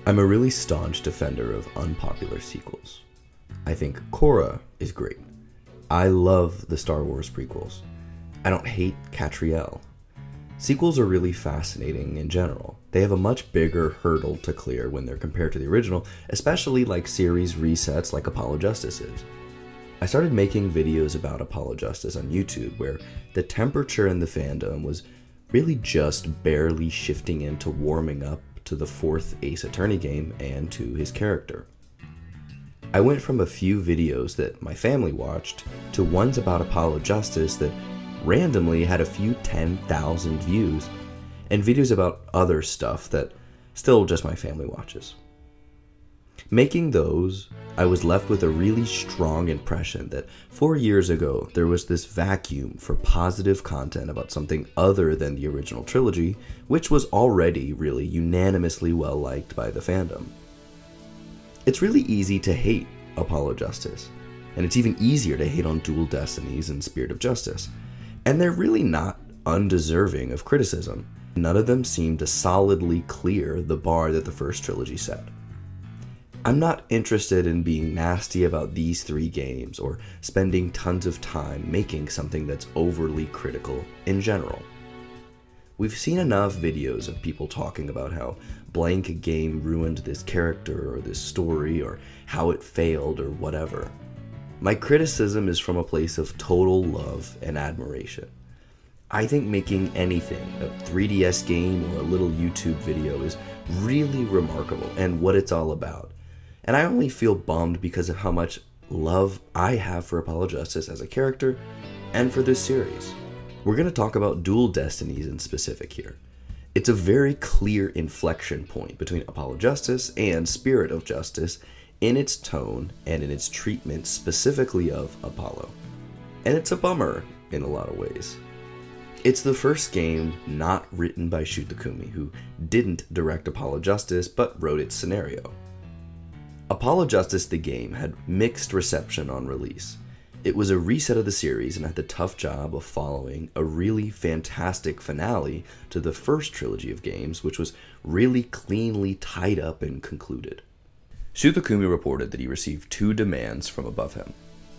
I'm a really staunch defender of unpopular sequels. I think Korra is great. I love the Star Wars prequels. I don't hate Catriel. Sequels are really fascinating in general. They have a much bigger hurdle to clear when they're compared to the original, especially like series resets like Apollo Justice is. I started making videos about Apollo Justice on YouTube where the temperature in the fandom was really just barely shifting into warming up to the fourth Ace Attorney game and to his character. I went from a few videos that my family watched to ones about Apollo Justice that randomly had a few 10,000 views, and videos about other stuff that still just my family watches. Making those, I was left with a really strong impression that 4 years ago there was this vacuum for positive content about something other than the original trilogy, which was already really unanimously well liked by the fandom. It's really easy to hate Apollo Justice, and it's even easier to hate on Dual Destinies and Spirit of Justice, and they're really not undeserving of criticism. None of them seem to solidly clear the bar that the first trilogy set. I'm not interested in being nasty about these three games or spending tons of time making something that's overly critical in general. We've seen enough videos of people talking about how blank game ruined this character or this story or how it failed or whatever. My criticism is from a place of total love and admiration. I think making anything, a 3DS game or a little YouTube video, is really remarkable and what it's all about. And I only feel bummed because of how much love I have for Apollo Justice as a character and for this series. We're going to talk about Dual Destinies in specific here. It's a very clear inflection point between Apollo Justice and Spirit of Justice in its tone and in its treatment specifically of Apollo. And it's a bummer in a lot of ways. It's the first game not written by Shu Takumi, who didn't direct Apollo Justice but wrote its scenario. Apollo Justice the game had mixed reception on release. It was a reset of the series and had the tough job of following a really fantastic finale to the first trilogy of games, which was really cleanly tied up and concluded. Shu Takumi reported that he received two demands from above him.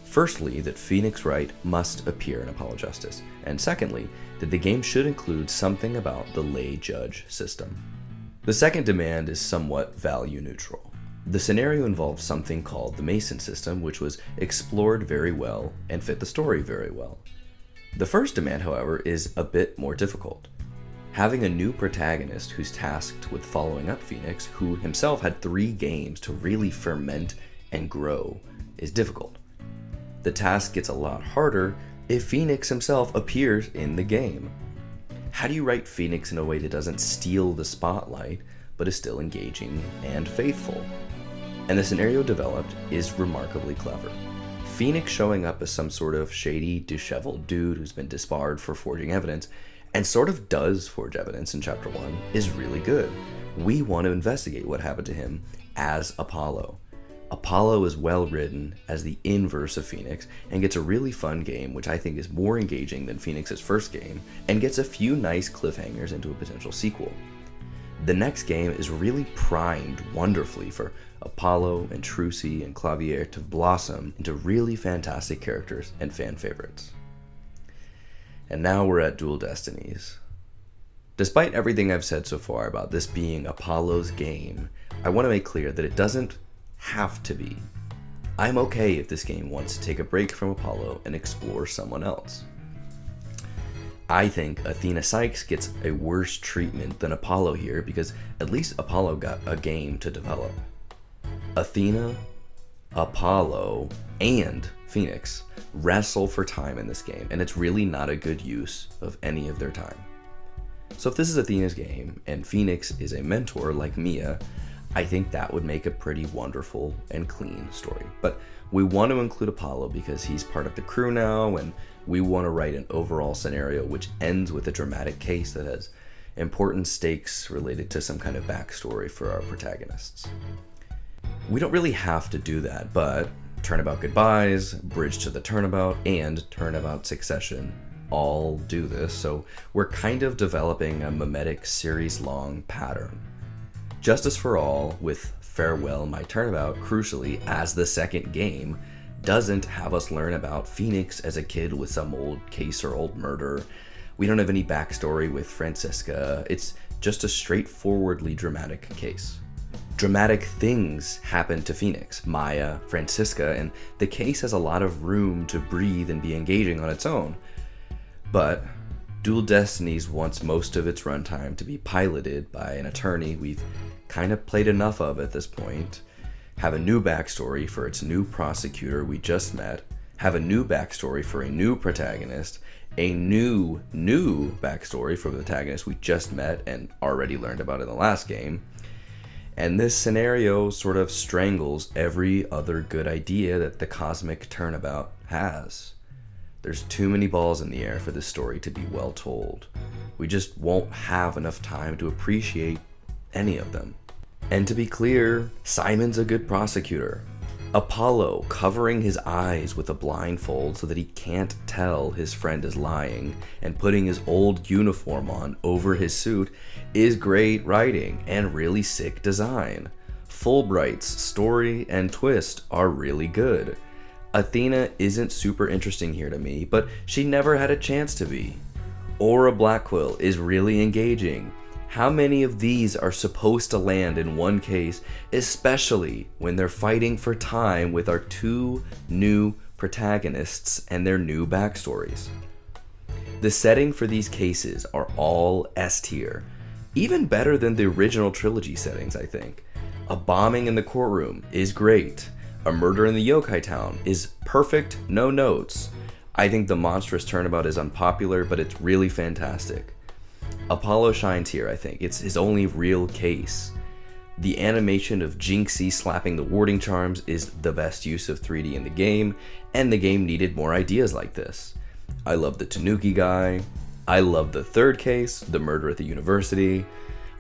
Firstly, that Phoenix Wright must appear in Apollo Justice, and secondly, that the game should include something about the lay judge system. The second demand is somewhat value neutral. The scenario involves something called the Mason system, which was explored very well and fit the story very well. The first demand, however, is a bit more difficult. Having a new protagonist who's tasked with following up Phoenix, who himself had 3 games to really ferment and grow, is difficult. The task gets a lot harder if Phoenix himself appears in the game. How do you write Phoenix in a way that doesn't steal the spotlight, but is still engaging and faithful? And the scenario developed is remarkably clever. Phoenix showing up as some sort of shady, disheveled dude who's been disbarred for forging evidence, and sort of does forge evidence in Chapter 1, is really good. We want to investigate what happened to him as Apollo. Apollo is well written as the inverse of Phoenix, and gets a really fun game, which I think is more engaging than Phoenix's first game, and gets a few nice cliffhangers into a potential sequel. The next game is really primed wonderfully for Apollo and Trucy and Clavier to blossom into really fantastic characters and fan favorites. And now we're at Dual Destinies. Despite everything I've said so far about this being Apollo's game, I want to make clear that it doesn't have to be. I'm okay if this game wants to take a break from Apollo and explore someone else. I think Athena Sykes gets a worse treatment than Apollo here because at least Apollo got a game to develop. Athena, Apollo, and Phoenix wrestle for time in this game, and it's really not a good use of any of their time. So if this is Athena's game and Phoenix is a mentor like Mia, I think that would make a pretty wonderful and clean story. But we want to include Apollo because he's part of the crew now, and we want to write an overall scenario which ends with a dramatic case that has important stakes related to some kind of backstory for our protagonists. We don't really have to do that, but Turnabout Goodbyes, Bridge to the Turnabout, and Turnabout Succession all do this, so we're kind of developing a mimetic series-long pattern. Justice for All, with Farewell My Turnabout, crucially, as the second game, doesn't have us learn about Phoenix as a kid with some old case or old murder. We don't have any backstory with Francisca. It's just a straightforwardly dramatic case. Dramatic things happen to Phoenix, Maya, Francisca, and the case has a lot of room to breathe and be engaging on its own. But Dual Destinies wants most of its runtime to be piloted by an attorney we've kind of played enough of at this point, have a new backstory for its new prosecutor we just met, have a new backstory for a new protagonist, a new backstory for the protagonist we just met and already learned about in the last game. And this scenario sort of strangles every other good idea that the Cosmic Turnabout has. There's too many balls in the air for this story to be well told. We just won't have enough time to appreciate any of them. And to be clear, Simon's a good prosecutor. Apollo covering his eyes with a blindfold so that he can't tell his friend is lying and putting his old uniform on over his suit is great writing and really sick design. Fulbright's story and twist are really good. Athena isn't super interesting here to me, but she never had a chance to be. Aura Blackquill is really engaging. How many of these are supposed to land in one case, especially when they're fighting for time with our two new protagonists and their new backstories? The setting for these cases are all S tier, even better than the original Trilogy settings, I think. A bombing in the courtroom is great. A murder in the yokai town is perfect, no notes. I think the monstrous turnabout is unpopular, but it's really fantastic. Apollo shines here, I think. It's his only real case. The animation of Jinxie slapping the warding charms is the best use of 3D in the game, and the game needed more ideas like this. I love the Tanuki guy. I love the third case, the murder at the university.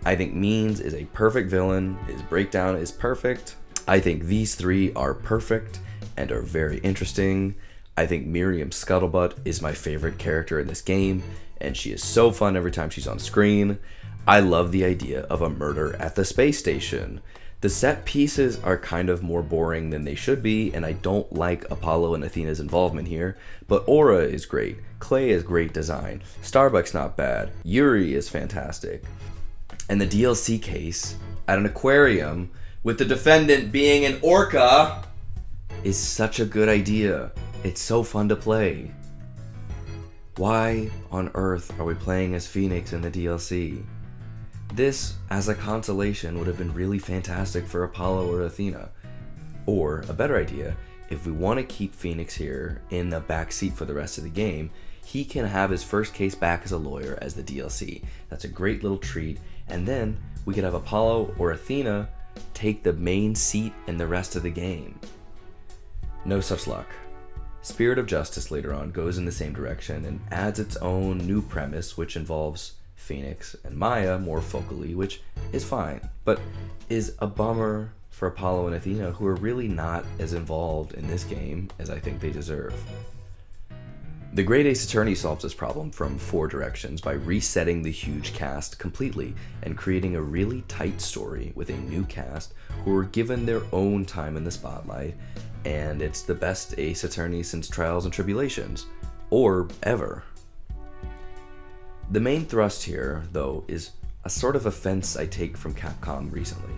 I think Means is a perfect villain. His breakdown is perfect. I think these three are perfect and are very interesting. I think Miriam Scuttlebutt is my favorite character in this game, and she is so fun every time she's on screen. I love the idea of a murder at the space station. The set pieces are kind of more boring than they should be, and I don't like Apollo and Athena's involvement here, but Aura is great, Clay is great design, Starbuck's not bad, Yuri is fantastic. And the DLC case at an aquarium with the defendant being an orca is such a good idea. It's so fun to play. Why on earth are we playing as Phoenix in the DLC? This, as a consolation, would have been really fantastic for Apollo or Athena. Or, a better idea, if we want to keep Phoenix here in the backseat for the rest of the game, he can have his first case back as a lawyer as the DLC. That's a great little treat, and then we could have Apollo or Athena take the main seat in the rest of the game. No such luck. Spirit of Justice later on goes in the same direction and adds its own new premise, which involves Phoenix and Maya more focally, which is fine, but is a bummer for Apollo and Athena, who are really not as involved in this game as I think they deserve. The Great Ace Attorney solves this problem from 4 directions by resetting the huge cast completely and creating a really tight story with a new cast who are given their own time in the spotlight, and it's the best Ace Attorney since Trials and Tribulations, or ever. The main thrust here, though, is a sort of offense I take from Capcom recently.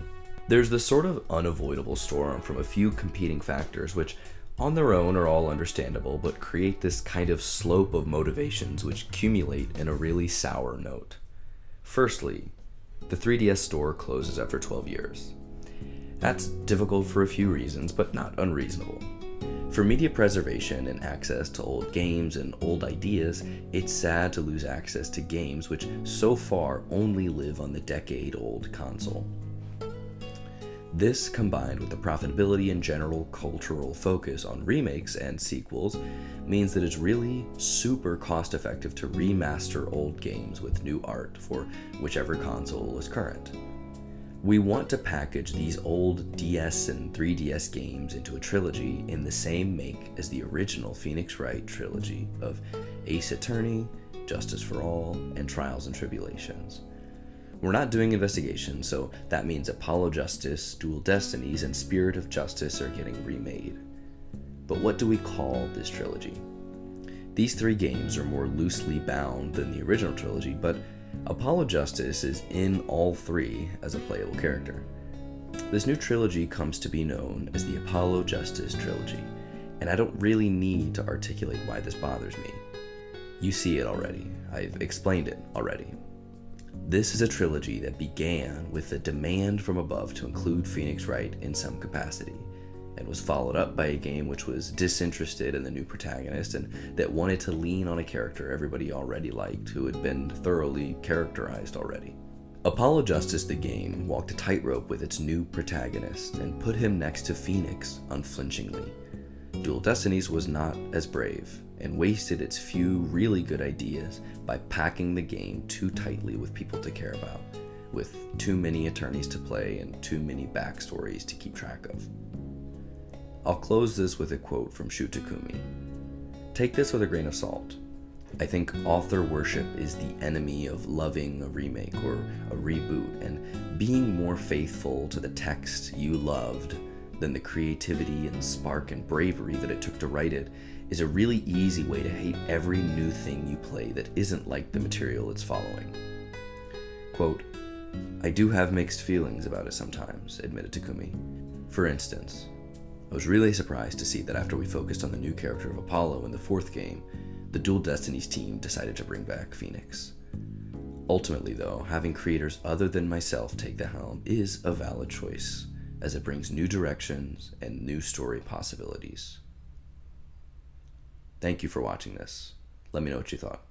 There's this sort of unavoidable storm from a few competing factors which on their own are all understandable, but create this kind of slope of motivations which accumulate in a really sour note. Firstly, the 3DS store closes after 12 years. That's difficult for a few reasons, but not unreasonable. For media preservation and access to old games and old ideas, it's sad to lose access to games which so far only live on the decade-old console. This, combined with the profitability and general cultural focus on remakes and sequels, means that it's really super cost-effective to remaster old games with new art for whichever console is current. We want to package these old DS and 3DS games into a trilogy in the same make as the original Phoenix Wright trilogy of Ace Attorney, Justice for All, and Trials and Tribulations. We're not doing investigation, so that means Apollo Justice, Dual Destinies, and Spirit of Justice are getting remade. But what do we call this trilogy? These 3 games are more loosely bound than the original trilogy, but Apollo Justice is in all 3 as a playable character. This new trilogy comes to be known as the Apollo Justice Trilogy, and I don't really need to articulate why this bothers me. You see it already. I've explained it already. This is a trilogy that began with a demand from above to include Phoenix Wright in some capacity, and was followed up by a game which was disinterested in the new protagonist and that wanted to lean on a character everybody already liked who had been thoroughly characterized already. Apollo Justice the game walked a tightrope with its new protagonist and put him next to Phoenix unflinchingly. Dual Destinies was not as brave and wasted its few really good ideas by packing the game too tightly with people to care about, with too many attorneys to play and too many backstories to keep track of. I'll close this with a quote from Shu Takumi. Take this with a grain of salt. I think author worship is the enemy of loving a remake or a reboot, and being more faithful to the text you loved than the creativity and spark and bravery that it took to write it is a really easy way to hate every new thing you play that isn't like the material it's following. Quote, I do have mixed feelings about it sometimes, admitted Takumi. For instance, I was really surprised to see that after we focused on the new character of Apollo in the 4th game, the Dual Destinies team decided to bring back Phoenix. Ultimately though, having creators other than myself take the helm is a valid choice, as it brings new directions and new story possibilities. Thank you for watching this. Let me know what you thought.